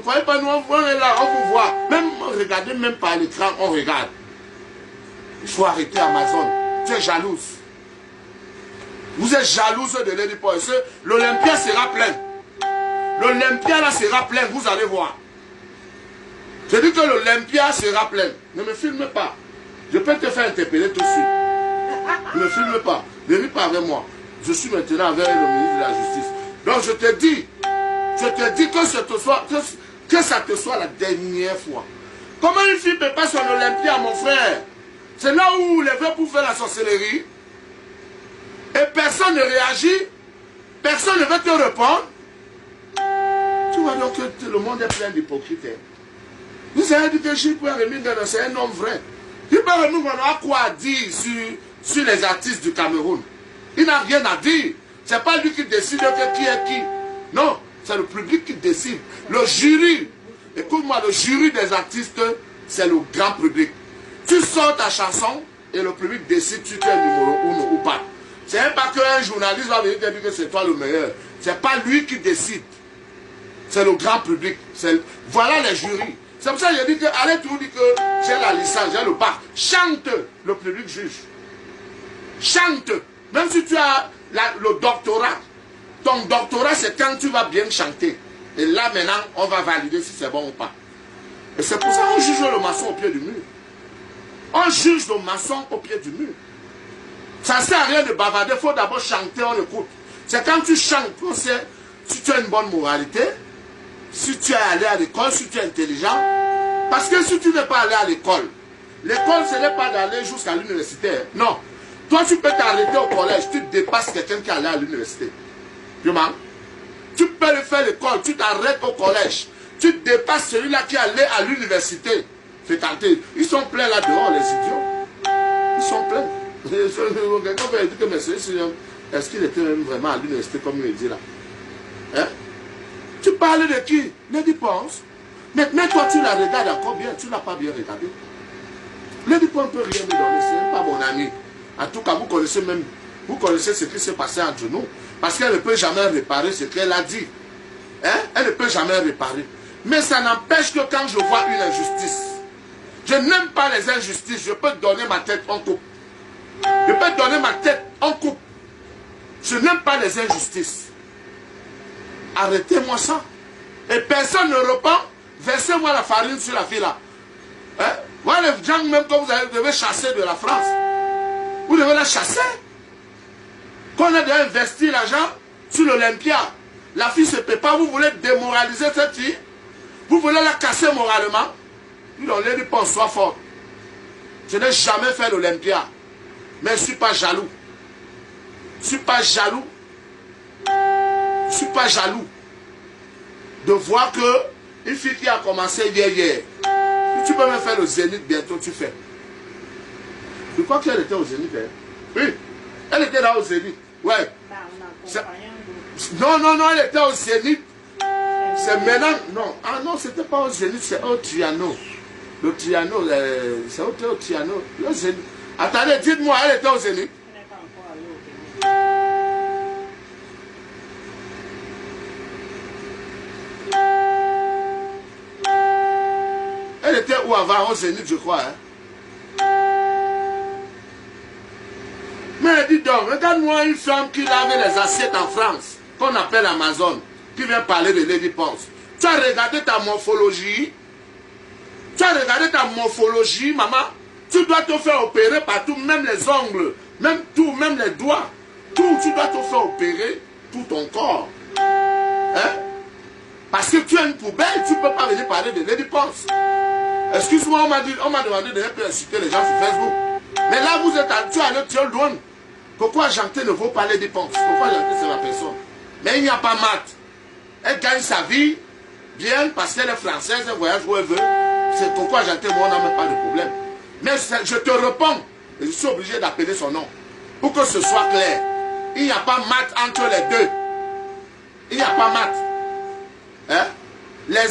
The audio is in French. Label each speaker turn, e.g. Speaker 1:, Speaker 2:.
Speaker 1: croyez pas, nous, on est là, on vous voit. Même, regardez, même par l'écran, on regarde. Il faut arrêter Amazon. Tu es jalouse. Vous êtes jalouse de Lady Paul. L'Olympia sera plein. L'Olympia là sera plein, vous allez voir. Je dis que l'Olympia sera plein. Ne me filme pas. Je peux te faire interpeller tout de suite. Ne me filme pas. Ne ris pas avec moi. Je suis maintenant avec le ministre de la Justice. Donc je te dis que ça te soit la dernière fois. Comment une fille peut pas sur l'Olympia, mon frère? C'est là où les veut pour faire la sorcellerie. Et personne ne réagit. Personne ne veut te répondre. Tu vois donc que le monde est plein d'hypocrites. Vous avez dit que Gilles Remingano, c'est un homme vrai. Gilles Remingano a quoi à dire sur les artistes du Cameroun? Il n'a rien à dire. C'est pas lui qui décide qui est qui. Non, c'est le public qui décide. Le jury, écoute-moi, le jury des artistes, c'est le grand public. Tu sors ta chanson et le public décide si tu es numéro 1 ou pas. C'est pas qu'un journaliste va venir te dire que c'est toi le meilleur. C'est pas lui qui décide. C'est le grand public. Voilà les jurys. C'est pour ça que j'ai dit que, allez tout dire que j'ai la licence, j'ai le bac. Chante, le public juge. Chante. Même si tu as le doctorat. Ton doctorat, c'est quand tu vas bien chanter. Et là, maintenant, on va valider si c'est bon ou pas. Et c'est pour ça qu'on juge le maçon au pied du mur. On juge le maçon au pied du mur. Ça ne sert à rien de bavarder. Il faut d'abord chanter, on écoute. C'est quand tu chantes qu'on sait si tu as une bonne moralité, si tu es allé à l'école, si tu es intelligent. Parce que si tu n'es pas allé à l'école, l'école, ce n'est pas d'aller jusqu'à l'université. Non. Toi, tu peux t'arrêter au collège. Tu dépasses quelqu'un qui est allé à l'université. Tu peux le faire l'école. Tu t'arrêtes au collège. Tu dépasses celui-là qui est allé à l'université. Fais tenter. Ils sont pleins là dehors, les idiots. Ils sont pleins. Quelqu'un peut dire que monsieur, est-ce qu'il était même vraiment à l'université comme il dit là? Hein? Tu parles de qui? Lady Ponce. Mais toi, tu la regardes encore bien. Tu ne l'as pas bien regardé. Lady Ponce ne peut rien me donner. Ce n'est pas mon ami. En tout cas, vous connaissez ce qui s'est passé entre nous. Parce qu'elle ne peut jamais réparer ce qu'elle a dit. Hein? Elle ne peut jamais réparer. Mais ça n'empêche que quand je vois une injustice, je n'aime pas les injustices. Je peux donner ma tête en coupe. Je peux donner ma tête en coupe. Je n'aime pas les injustices. Arrêtez-moi ça. Et personne ne répond. Versez-moi la farine sur la fille là. Hein? Voilà les gens même que vous devez chasser de la France. Vous devez la chasser. Quand on a déjà investi l'argent sur l'Olympia, la fille ne se paie pas. Vous voulez démoraliser cette fille. Vous voulez la casser moralement. Ils ont l'air de penser soit fort. Je n'ai jamais fait l'Olympia. Mais je ne suis pas jaloux. Je ne suis pas jaloux. Je ne suis pas jaloux de voir que une fille qui a commencé hier, tu peux même faire le Zénith bientôt, tu fais. Je crois qu'elle était au Zénith. Hein? Oui, elle était là au Zénith. Ouais. Non, elle était au Zénith. C'est maintenant. Non, ah non, c'était pas au Zénith, c'est au Triano. Le Triano, c'est au Triano. Le Zénith. Attendez, dites-moi, elle était au Zénith. Elle était où avant? Au Zénith, je crois. Hein? Mais dis donc, regarde-moi une femme qui lave les assiettes en France, qu'on appelle Amazon, qui vient parler de Lady Ponce. Tu as regardé ta morphologie? Tu as regardé ta morphologie, maman? Tu dois te faire opérer partout, même les ongles, même tout, même les doigts. Tout, tu dois te faire opérer, tout ton corps. Hein? Parce que tu es une poubelle, tu ne peux pas venir parler de Lady Ponce. Excuse-moi, on m'a demandé de ne pas inciter les gens sur Facebook. Mais là, vous êtes tu as le tir loin. Pourquoi Janté ne vaut pas Lady Ponce? Pourquoi Janté, c'est la personne? Mais il n'y a pas maths. Elle gagne sa vie bien parce qu'elle est française, elle voyage où elle veut. C'est pourquoi Janté, moi, on n'a même pas de problème. Mais je te réponds, et je suis obligé d'appeler son nom. Pour que ce soit clair. Il n'y a pas maths entre les deux. Il n'y a pas maths. Hein? Les